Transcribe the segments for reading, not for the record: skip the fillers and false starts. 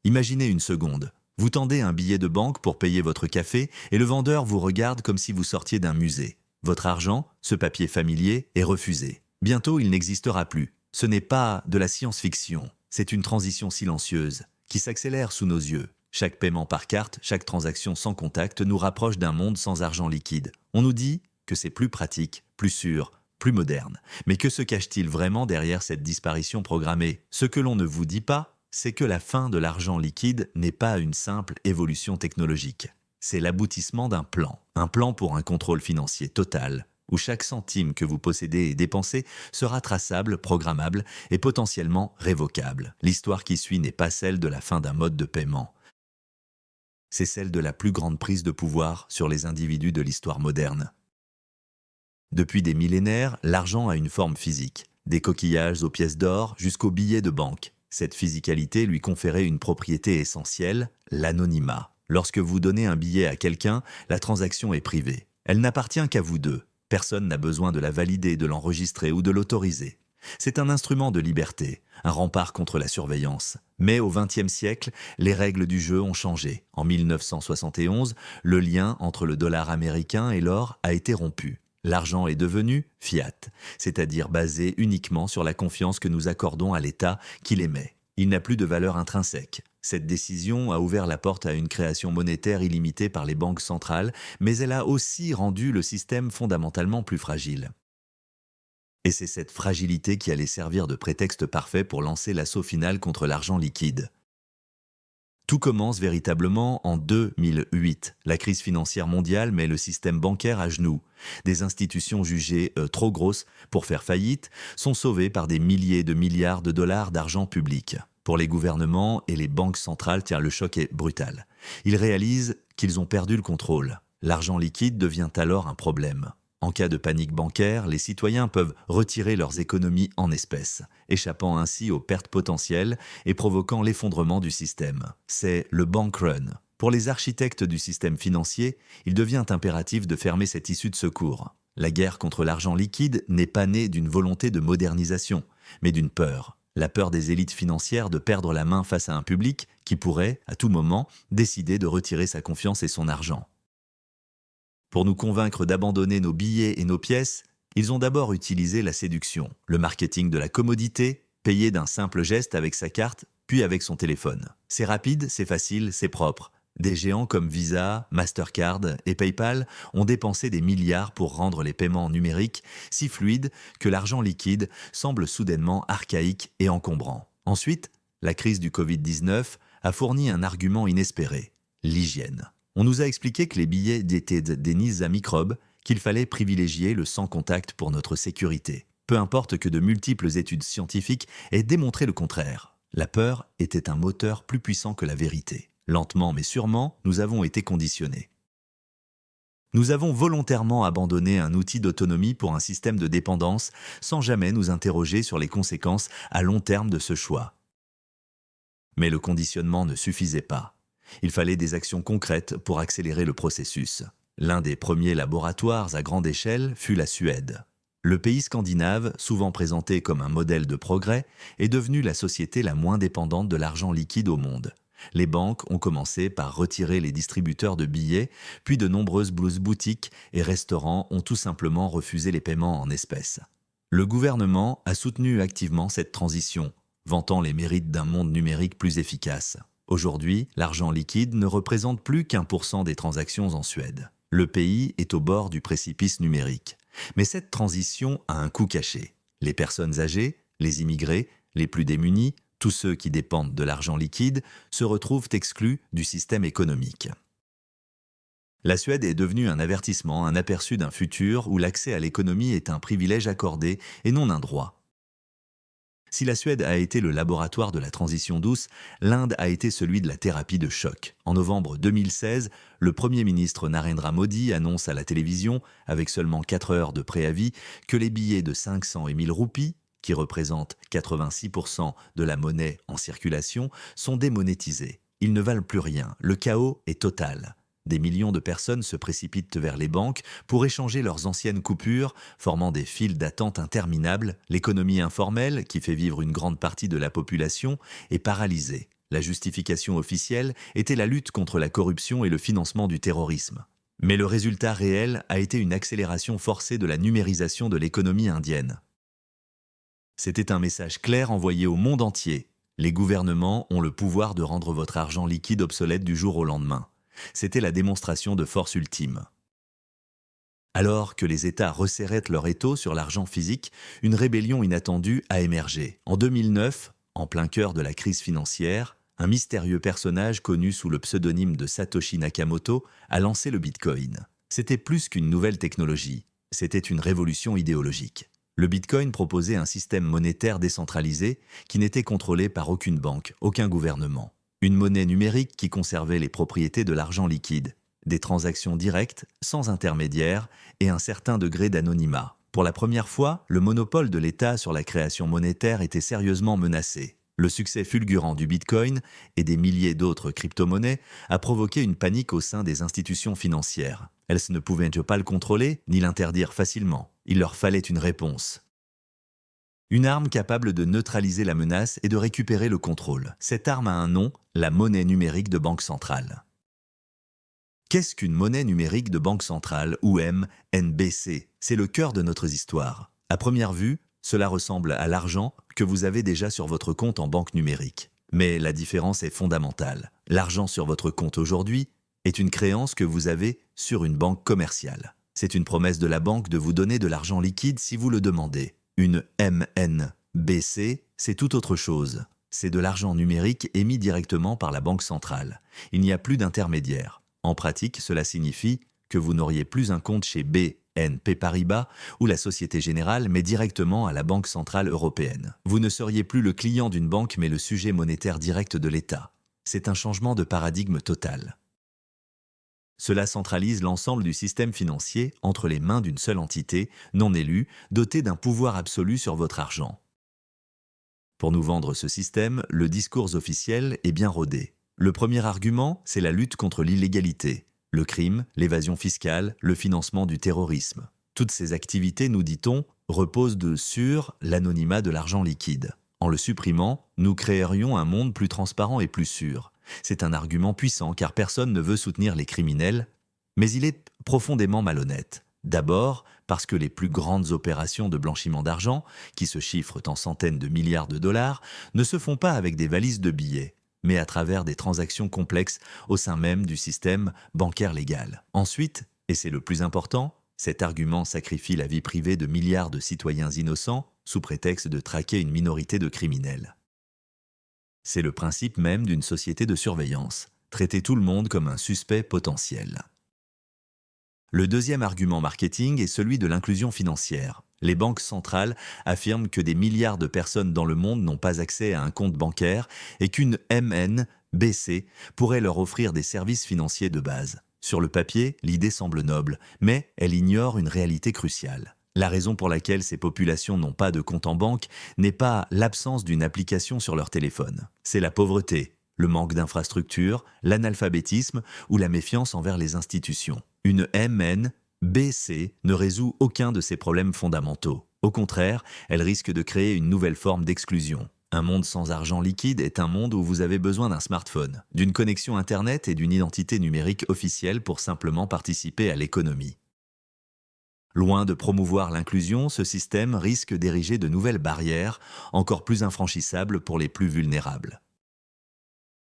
Imaginez une seconde. Vous tendez un billet de banque pour payer votre café et le vendeur vous regarde comme si vous sortiez d'un musée. Votre argent, ce papier familier, est refusé. Bientôt, il n'existera plus. Ce n'est pas de la science-fiction, c'est une transition silencieuse qui s'accélère sous nos yeux. Chaque paiement par carte, chaque transaction sans contact nous rapproche d'un monde sans argent liquide. On nous dit que c'est plus pratique, plus sûr, plus moderne. Mais que se cache-t-il vraiment derrière cette disparition programmée? Ce que l'on ne vous dit pas, c'est que la fin de l'argent liquide n'est pas une simple évolution technologique. C'est l'aboutissement d'un plan. Un plan pour un contrôle financier total, où chaque centime que vous possédez et dépensez sera traçable, programmable et potentiellement révocable. L'histoire qui suit n'est pas celle de la fin d'un mode de paiement. C'est celle de la plus grande prise de pouvoir sur les individus de l'histoire moderne. Depuis des millénaires, l'argent a une forme physique, des coquillages aux pièces d'or jusqu'aux billets de banque. Cette physicalité lui conférait une propriété essentielle, l'anonymat. Lorsque vous donnez un billet à quelqu'un, la transaction est privée. Elle n'appartient qu'à vous deux. Personne n'a besoin de la valider, de l'enregistrer ou de l'autoriser. C'est un instrument de liberté, un rempart contre la surveillance. Mais au XXe siècle, les règles du jeu ont changé. En 1971, le lien entre le dollar américain et l'or a été rompu. L'argent est devenu fiat, c'est-à-dire basé uniquement sur la confiance que nous accordons à l'État qui l'émet. Il n'a plus de valeur intrinsèque. Cette décision a ouvert la porte à une création monétaire illimitée par les banques centrales, mais elle a aussi rendu le système fondamentalement plus fragile. Et c'est cette fragilité qui allait servir de prétexte parfait pour lancer l'assaut final contre l'argent liquide. Tout commence véritablement en 2008. La crise financière mondiale met le système bancaire à genoux. Des institutions jugées trop grosses pour faire faillite sont sauvées par des milliers de milliards de dollars d'argent public. Pour les gouvernements et les banques centrales, le choc est brutal. Ils réalisent qu'ils ont perdu le contrôle. L'argent liquide devient alors un problème. En cas de panique bancaire, les citoyens peuvent retirer leurs économies en espèces, échappant ainsi aux pertes potentielles et provoquant l'effondrement du système. C'est le bank run. Pour les architectes du système financier, il devient impératif de fermer cette issue de secours. La guerre contre l'argent liquide n'est pas née d'une volonté de modernisation, mais d'une peur. La peur des élites financières de perdre la main face à un public qui pourrait, à tout moment, décider de retirer sa confiance et son argent. Pour nous convaincre d'abandonner nos billets et nos pièces, ils ont d'abord utilisé la séduction, le marketing de la commodité, payé d'un simple geste avec sa carte, puis avec son téléphone. C'est rapide, c'est facile, c'est propre. Des géants comme Visa, Mastercard et PayPal ont dépensé des milliards pour rendre les paiements numériques si fluides que l'argent liquide semble soudainement archaïque et encombrant. Ensuite, la crise du Covid-19 a fourni un argument inespéré, l'hygiène. On nous a expliqué que les billets étaient des niches à microbes, qu'il fallait privilégier le sans-contact pour notre sécurité. Peu importe que de multiples études scientifiques aient démontré le contraire. La peur était un moteur plus puissant que la vérité. Lentement mais sûrement, nous avons été conditionnés. Nous avons volontairement abandonné un outil d'autonomie pour un système de dépendance sans jamais nous interroger sur les conséquences à long terme de ce choix. Mais le conditionnement ne suffisait pas. Il fallait des actions concrètes pour accélérer le processus. L'un des premiers laboratoires à grande échelle fut la Suède. Le pays scandinave, souvent présenté comme un modèle de progrès, est devenu la société la moins dépendante de l'argent liquide au monde. Les banques ont commencé par retirer les distributeurs de billets, puis de nombreuses boutiques et restaurants ont tout simplement refusé les paiements en espèces. Le gouvernement a soutenu activement cette transition, vantant les mérites d'un monde numérique plus efficace. Aujourd'hui, l'argent liquide ne représente plus qu'1% des transactions en Suède. Le pays est au bord du précipice numérique. Mais cette transition a un coût caché. Les personnes âgées, les immigrés, les plus démunis, tous ceux qui dépendent de l'argent liquide, se retrouvent exclus du système économique. La Suède est devenue un avertissement, un aperçu d'un futur où l'accès à l'économie est un privilège accordé et non un droit. Si la Suède a été le laboratoire de la transition douce, l'Inde a été celui de la thérapie de choc. En novembre 2016, le Premier ministre Narendra Modi annonce à la télévision, avec seulement 4 heures de préavis, que les billets de 500 et 1000 roupies, qui représentent 86% de la monnaie en circulation, sont démonétisés. Ils ne valent plus rien. Le chaos est total. Des millions de personnes se précipitent vers les banques pour échanger leurs anciennes coupures, formant des files d'attente interminables. L'économie informelle, qui fait vivre une grande partie de la population, est paralysée. La justification officielle était la lutte contre la corruption et le financement du terrorisme. Mais le résultat réel a été une accélération forcée de la numérisation de l'économie indienne. C'était un message clair envoyé au monde entier. Les gouvernements ont le pouvoir de rendre votre argent liquide obsolète du jour au lendemain. C'était la démonstration de force ultime. Alors que les États resserraient leur étau sur l'argent physique, une rébellion inattendue a émergé. En 2009, en plein cœur de la crise financière, un mystérieux personnage connu sous le pseudonyme de Satoshi Nakamoto a lancé le Bitcoin. C'était plus qu'une nouvelle technologie, c'était une révolution idéologique. Le Bitcoin proposait un système monétaire décentralisé qui n'était contrôlé par aucune banque, aucun gouvernement. Une monnaie numérique qui conservait les propriétés de l'argent liquide, des transactions directes, sans intermédiaire et un certain degré d'anonymat. Pour la première fois, le monopole de l'État sur la création monétaire était sérieusement menacé. Le succès fulgurant du Bitcoin et des milliers d'autres crypto-monnaies a provoqué une panique au sein des institutions financières. Elles ne pouvaient pas le contrôler ni l'interdire facilement. Il leur fallait une réponse. Une arme capable de neutraliser la menace et de récupérer le contrôle. Cette arme a un nom, la monnaie numérique de banque centrale. Qu'est-ce qu'une monnaie numérique de banque centrale, ou MNBC? C'est le cœur de notre histoire. À première vue, cela ressemble à l'argent que vous avez déjà sur votre compte en banque numérique. Mais la différence est fondamentale. L'argent sur votre compte aujourd'hui est une créance que vous avez sur une banque commerciale. C'est une promesse de la banque de vous donner de l'argent liquide si vous le demandez. Une MNBC, c'est tout autre chose. C'est de l'argent numérique émis directement par la banque centrale. Il n'y a plus d'intermédiaire. En pratique, cela signifie que vous n'auriez plus un compte chez BNP Paribas ou la Société Générale, mais directement à la Banque Centrale Européenne. Vous ne seriez plus le client d'une banque, mais le sujet monétaire direct de l'État. C'est un changement de paradigme total. Cela centralise l'ensemble du système financier entre les mains d'une seule entité, non élue, dotée d'un pouvoir absolu sur votre argent. Pour nous vendre ce système, le discours officiel est bien rodé. Le premier argument, c'est la lutte contre l'illégalité, le crime, l'évasion fiscale, le financement du terrorisme. Toutes ces activités, nous dit-on, reposent sur l'anonymat de l'argent liquide. En le supprimant, nous créerions un monde plus transparent et plus sûr. C'est un argument puissant car personne ne veut soutenir les criminels, mais il est profondément malhonnête. D'abord, parce que les plus grandes opérations de blanchiment d'argent, qui se chiffrent en centaines de milliards de dollars, ne se font pas avec des valises de billets, mais à travers des transactions complexes au sein même du système bancaire légal. Ensuite, et c'est le plus important, cet argument sacrifie la vie privée de milliards de citoyens innocents sous prétexte de traquer une minorité de criminels. C'est le principe même d'une société de surveillance, traiter tout le monde comme un suspect potentiel. Le deuxième argument marketing est celui de l'inclusion financière. Les banques centrales affirment que des milliards de personnes dans le monde n'ont pas accès à un compte bancaire et qu'une MNBC pourrait leur offrir des services financiers de base. Sur le papier, l'idée semble noble, mais elle ignore une réalité cruciale. La raison pour laquelle ces populations n'ont pas de compte en banque n'est pas l'absence d'une application sur leur téléphone. C'est la pauvreté, le manque d'infrastructures, l'analphabétisme ou la méfiance envers les institutions. Une MNBC ne résout aucun de ces problèmes fondamentaux. Au contraire, elle risque de créer une nouvelle forme d'exclusion. Un monde sans argent liquide est un monde où vous avez besoin d'un smartphone, d'une connexion Internet et d'une identité numérique officielle pour simplement participer à l'économie. Loin de promouvoir l'inclusion, ce système risque d'ériger de nouvelles barrières, encore plus infranchissables pour les plus vulnérables.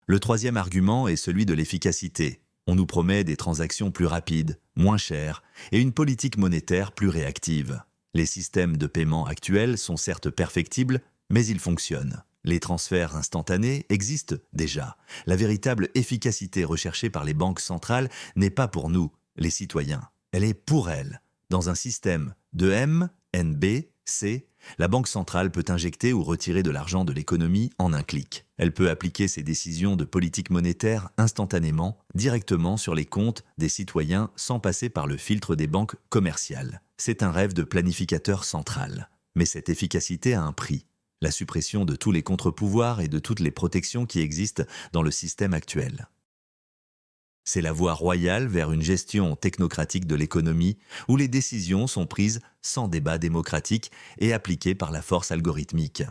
Le troisième argument est celui de l'efficacité. On nous promet des transactions plus rapides, moins chères, et une politique monétaire plus réactive. Les systèmes de paiement actuels sont certes perfectibles, mais ils fonctionnent. Les transferts instantanés existent déjà. La véritable efficacité recherchée par les banques centrales n'est pas pour nous, les citoyens. Elle est pour elles. Dans un système de MNBC, la Banque centrale peut injecter ou retirer de l'argent de l'économie en un clic. Elle peut appliquer ses décisions de politique monétaire instantanément, directement sur les comptes des citoyens sans passer par le filtre des banques commerciales. C'est un rêve de planificateur central. Mais cette efficacité a un prix. La suppression de tous les contre-pouvoirs et de toutes les protections qui existent dans le système actuel. C'est la voie royale vers une gestion technocratique de l'économie où les décisions sont prises sans débat démocratique et appliquées par la force algorithmique.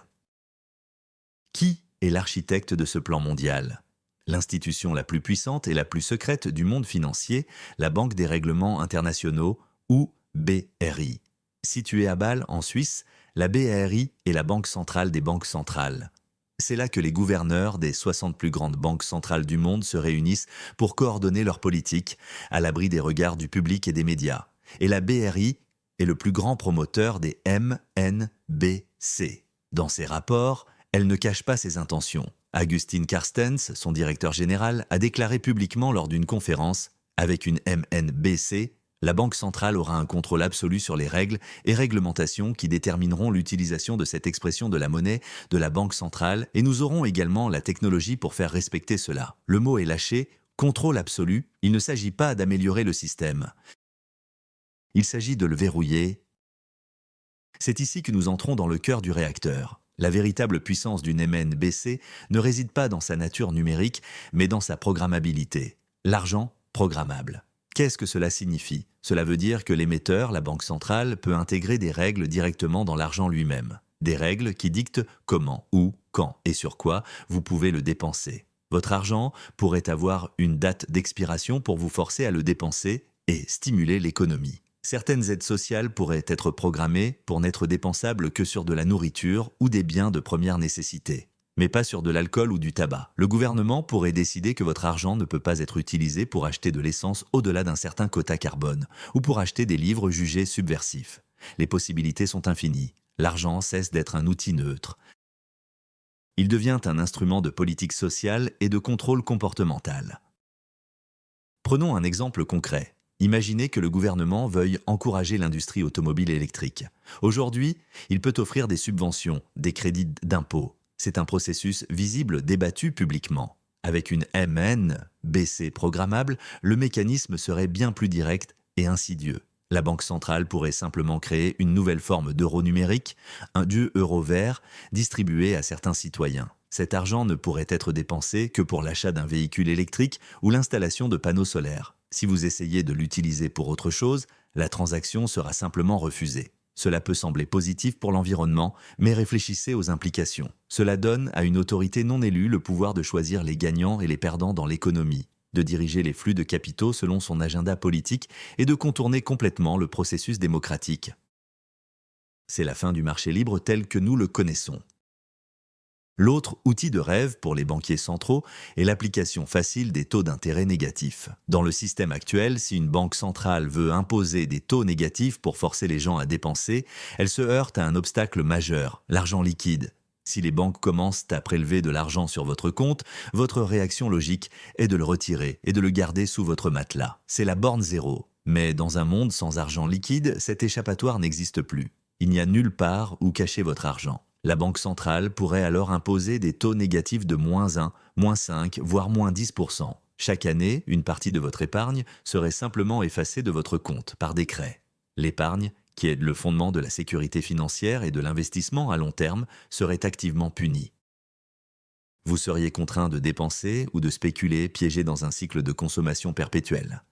Qui est l'architecte de ce plan mondial. L'institution la plus puissante et la plus secrète du monde financier, la Banque des règlements internationaux, ou BRI. Située à Bâle, en Suisse, la BRI est la banque centrale des banques centrales. C'est là que les gouverneurs des 60 plus grandes banques centrales du monde se réunissent pour coordonner leur politique, à l'abri des regards du public et des médias. Et la BRI est le plus grand promoteur des MNBC. Dans ses rapports, elle ne cache pas ses intentions. Agustin Carstens, son directeur général, a déclaré publiquement lors d'une conférence « Avec une MNBC, la Banque centrale aura un contrôle absolu sur les règles et réglementations qui détermineront l'utilisation de cette expression de la monnaie de la Banque centrale et nous aurons également la technologie pour faire respecter cela. » Le mot est lâché, contrôle absolu, il ne s'agit pas d'améliorer le système. Il s'agit de le verrouiller. C'est ici que nous entrons dans le cœur du réacteur. La véritable puissance d'une MNBC ne réside pas dans sa nature numérique, mais dans sa programmabilité. L'argent programmable. Qu'est-ce que cela signifie? Cela veut dire que l'émetteur, la banque centrale, peut intégrer des règles directement dans l'argent lui-même. Des règles qui dictent comment, où, quand et sur quoi vous pouvez le dépenser. Votre argent pourrait avoir une date d'expiration pour vous forcer à le dépenser et stimuler l'économie. Certaines aides sociales pourraient être programmées pour n'être dépensables que sur de la nourriture ou des biens de première nécessité, mais pas sur de l'alcool ou du tabac. Le gouvernement pourrait décider que votre argent ne peut pas être utilisé pour acheter de l'essence au-delà d'un certain quota carbone, ou pour acheter des livres jugés subversifs. Les possibilités sont infinies. L'argent cesse d'être un outil neutre. Il devient un instrument de politique sociale et de contrôle comportemental. Prenons un exemple concret. Imaginez que le gouvernement veuille encourager l'industrie automobile électrique. Aujourd'hui, il peut offrir des subventions, des crédits d'impôt. C'est un processus visible débattu publiquement. Avec une MNBC programmable, le mécanisme serait bien plus direct et insidieux. La Banque centrale pourrait simplement créer une nouvelle forme d'euro numérique, un dieu euro vert, distribué à certains citoyens. Cet argent ne pourrait être dépensé que pour l'achat d'un véhicule électrique ou l'installation de panneaux solaires. Si vous essayez de l'utiliser pour autre chose, la transaction sera simplement refusée. Cela peut sembler positif pour l'environnement, mais réfléchissez aux implications. Cela donne à une autorité non élue le pouvoir de choisir les gagnants et les perdants dans l'économie, de diriger les flux de capitaux selon son agenda politique et de contourner complètement le processus démocratique. C'est la fin du marché libre tel que nous le connaissons. L'autre outil de rêve pour les banquiers centraux est l'application facile des taux d'intérêt négatifs. Dans le système actuel, si une banque centrale veut imposer des taux négatifs pour forcer les gens à dépenser, elle se heurte à un obstacle majeur, l'argent liquide. Si les banques commencent à prélever de l'argent sur votre compte, votre réaction logique est de le retirer et de le garder sous votre matelas. C'est la borne zéro. Mais dans un monde sans argent liquide, cet échappatoire n'existe plus. Il n'y a nulle part où cacher votre argent. La Banque centrale pourrait alors imposer des taux négatifs de -1, -5, voire -10%. Chaque année, une partie de votre épargne serait simplement effacée de votre compte par décret. L'épargne, qui est le fondement de la sécurité financière et de l'investissement à long terme, serait activement punie. Vous seriez contraint de dépenser ou de spéculer, piégé dans un cycle de consommation perpétuelle.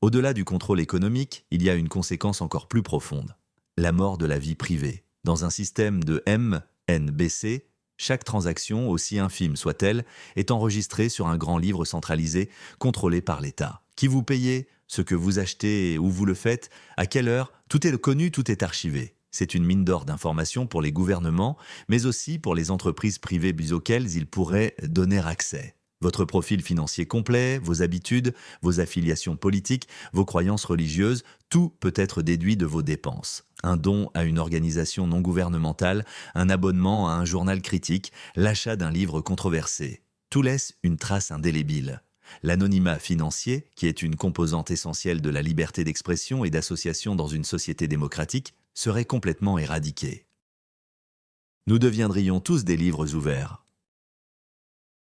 Au-delà du contrôle économique, il y a une conséquence encore plus profonde, la mort de la vie privée. Dans un système de MNBC, chaque transaction, aussi infime soit-elle, est enregistrée sur un grand livre centralisé, contrôlé par l'État. Qui vous payez, ce que vous achetez, où vous le faites, à quelle heure, tout est connu, tout est archivé. C'est une mine d'or d'informations pour les gouvernements, mais aussi pour les entreprises privées auxquelles ils pourraient donner accès. Votre profil financier complet, vos habitudes, vos affiliations politiques, vos croyances religieuses, tout peut être déduit de vos dépenses. Un don à une organisation non gouvernementale, un abonnement à un journal critique, l'achat d'un livre controversé. Tout laisse une trace indélébile. L'anonymat financier, qui est une composante essentielle de la liberté d'expression et d'association dans une société démocratique, serait complètement éradiqué. Nous deviendrions tous des livres ouverts.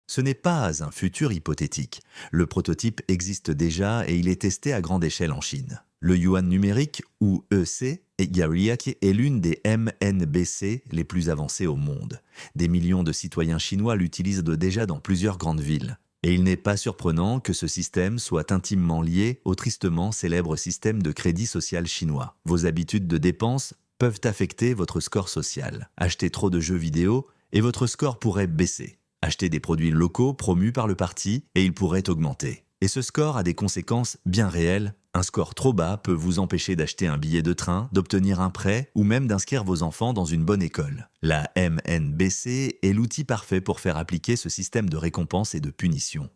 Ce n'est pas un futur hypothétique. Le prototype existe déjà et il est testé à grande échelle en Chine. Le yuan numérique, ou EC, est l'une des MNBC les plus avancées au monde. Des millions de citoyens chinois l'utilisent déjà dans plusieurs grandes villes. Et il n'est pas surprenant que ce système soit intimement lié au tristement célèbre système de crédit social chinois. Vos habitudes de dépenses peuvent affecter votre score social. Acheter trop de jeux vidéo et votre score pourrait baisser. Achetez des produits locaux promus par le parti et il pourrait augmenter. Et ce score a des conséquences bien réelles. Un score trop bas peut vous empêcher d'acheter un billet de train, d'obtenir un prêt ou même d'inscrire vos enfants dans une bonne école. La MNBC est l'outil parfait pour faire appliquer ce système de récompense et de punition.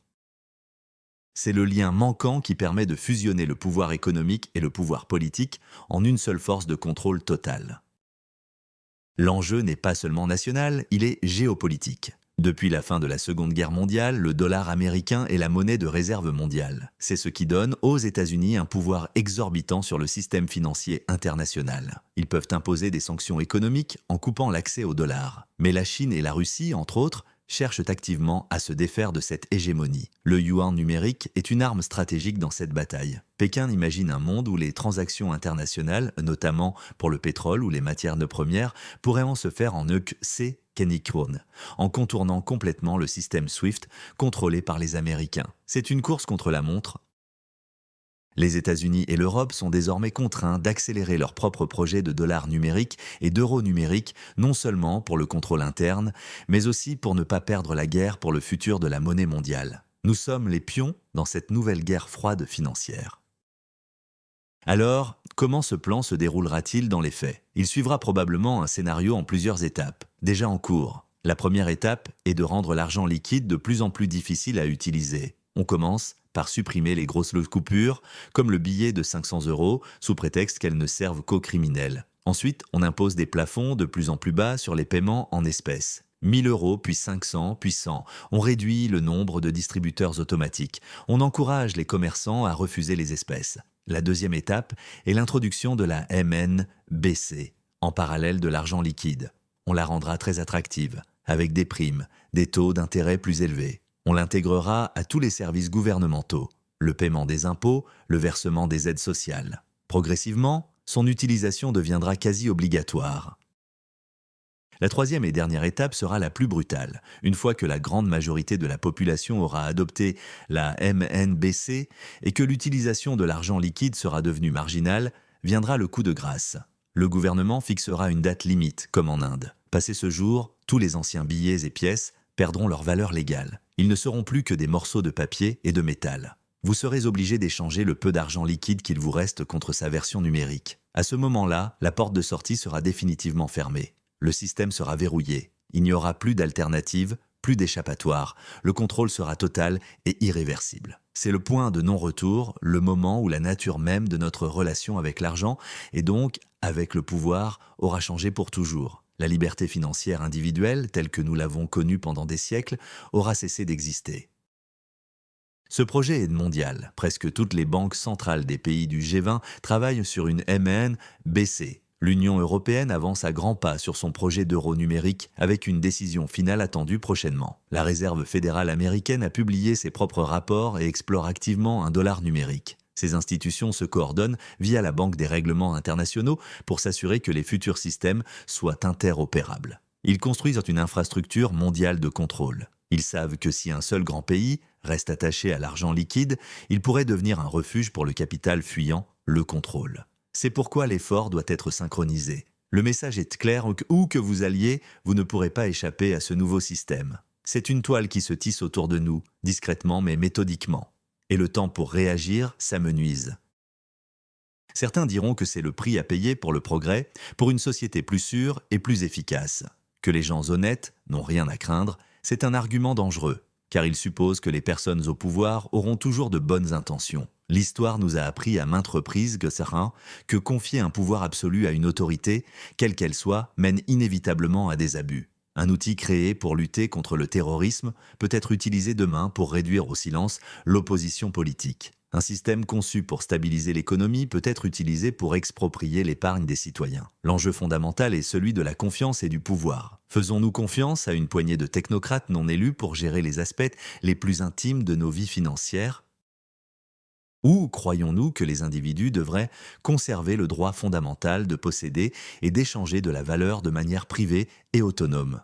C'est le lien manquant qui permet de fusionner le pouvoir économique et le pouvoir politique en une seule force de contrôle totale. L'enjeu n'est pas seulement national, il est géopolitique. Depuis la fin de la Seconde Guerre mondiale, le dollar américain est la monnaie de réserve mondiale. C'est ce qui donne aux États-Unis un pouvoir exorbitant sur le système financier international. Ils peuvent imposer des sanctions économiques en coupant l'accès au dollar. Mais la Chine et la Russie, entre autres, cherchent activement à se défaire de cette hégémonie. Le yuan numérique est une arme stratégique dans cette bataille. Pékin imagine un monde où les transactions internationales, notamment pour le pétrole ou les matières premières, pourraient se faire en EC Kenikron, en contournant complètement le système SWIFT contrôlé par les Américains. C'est une course contre la montre. Les États-Unis et l'Europe sont désormais contraints d'accélérer leurs propres projets de dollars numériques et d'euros numériques, non seulement pour le contrôle interne, mais aussi pour ne pas perdre la guerre pour le futur de la monnaie mondiale. Nous sommes les pions dans cette nouvelle guerre froide financière. Alors, comment ce plan se déroulera-t-il dans les faits? Il suivra probablement un scénario en plusieurs étapes, déjà en cours. La première étape est de rendre l'argent liquide de plus en plus difficile à utiliser. On commence par supprimer les grosses coupures, comme le billet de 500 €, sous prétexte qu'elles ne servent qu'aux criminels. Ensuite, on impose des plafonds de plus en plus bas sur les paiements en espèces. 1 000 €, puis 500, puis 100. On réduit le nombre de distributeurs automatiques. On encourage les commerçants à refuser les espèces. La deuxième étape est l'introduction de la MNBC, en parallèle de l'argent liquide. On la rendra très attractive, avec des primes, des taux d'intérêt plus élevés. On l'intégrera à tous les services gouvernementaux, le paiement des impôts, le versement des aides sociales. Progressivement, son utilisation deviendra quasi obligatoire. La troisième et dernière étape sera la plus brutale. Une fois que la grande majorité de la population aura adopté la MNBC et que l'utilisation de l'argent liquide sera devenue marginale, viendra le coup de grâce. Le gouvernement fixera une date limite, comme en Inde. Passé ce jour, tous les anciens billets et pièces perdront leur valeur légale. Ils ne seront plus que des morceaux de papier et de métal. Vous serez obligé d'échanger le peu d'argent liquide qu'il vous reste contre sa version numérique. À ce moment-là, la porte de sortie sera définitivement fermée. Le système sera verrouillé. Il n'y aura plus d'alternative, plus d'échappatoire. Le contrôle sera total et irréversible. C'est le point de non-retour, le moment où la nature même de notre relation avec l'argent et donc avec le pouvoir aura changé pour toujours. La liberté financière individuelle, telle que nous l'avons connue pendant des siècles, aura cessé d'exister. Ce projet est mondial. Presque toutes les banques centrales des pays du G20 travaillent sur une MNBC. L'Union européenne avance à grands pas sur son projet d'euro numérique avec une décision finale attendue prochainement. La Réserve fédérale américaine a publié ses propres rapports et explore activement un dollar numérique. Ces institutions se coordonnent via la Banque des règlements internationaux pour s'assurer que les futurs systèmes soient interopérables. Ils construisent une infrastructure mondiale de contrôle. Ils savent que si un seul grand pays reste attaché à l'argent liquide, il pourrait devenir un refuge pour le capital fuyant le contrôle. C'est pourquoi l'effort doit être synchronisé. Le message est clair, où que vous alliez, vous ne pourrez pas échapper à ce nouveau système. C'est une toile qui se tisse autour de nous, discrètement mais méthodiquement. Et le temps pour réagir s'amenuise. Certains diront que c'est le prix à payer pour le progrès, pour une société plus sûre et plus efficace. Que les gens honnêtes n'ont rien à craindre, c'est un argument dangereux, car il suppose que les personnes au pouvoir auront toujours de bonnes intentions. L'histoire nous a appris à maintes reprises, que confier un pouvoir absolu à une autorité, quelle qu'elle soit, mène inévitablement à des abus. Un outil créé pour lutter contre le terrorisme peut être utilisé demain pour réduire au silence l'opposition politique. Un système conçu pour stabiliser l'économie peut être utilisé pour exproprier l'épargne des citoyens. L'enjeu fondamental est celui de la confiance et du pouvoir. Faisons-nous confiance à une poignée de technocrates non élus pour gérer les aspects les plus intimes de nos vies financières ? Ou croyons-nous que les individus devraient conserver le droit fondamental de posséder et d'échanger de la valeur de manière privée et autonome ?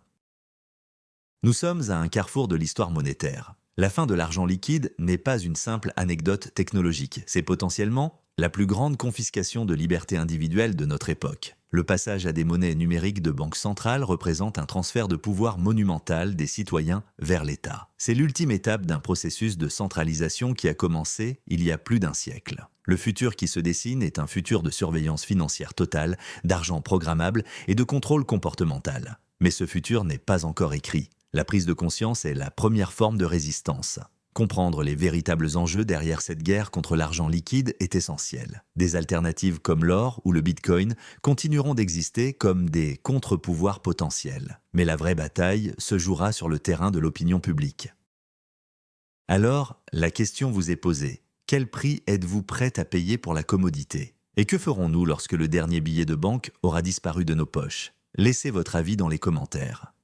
Nous sommes à un carrefour de l'histoire monétaire. La fin de l'argent liquide n'est pas une simple anecdote technologique, c'est potentiellement la plus grande confiscation de liberté individuelle de notre époque. Le passage à des monnaies numériques de banque centrale représente un transfert de pouvoir monumental des citoyens vers l'État. C'est l'ultime étape d'un processus de centralisation qui a commencé il y a plus d'un siècle. Le futur qui se dessine est un futur de surveillance financière totale, d'argent programmable et de contrôle comportemental. Mais ce futur n'est pas encore écrit. La prise de conscience est la première forme de résistance. Comprendre les véritables enjeux derrière cette guerre contre l'argent liquide est essentiel. Des alternatives comme l'or ou le bitcoin continueront d'exister comme des contre-pouvoirs potentiels. Mais la vraie bataille se jouera sur le terrain de l'opinion publique. Alors, la question vous est posée. Quel prix êtes-vous prêt à payer pour la commodité? Et que ferons-nous lorsque le dernier billet de banque aura disparu de nos poches? Laissez votre avis dans les commentaires.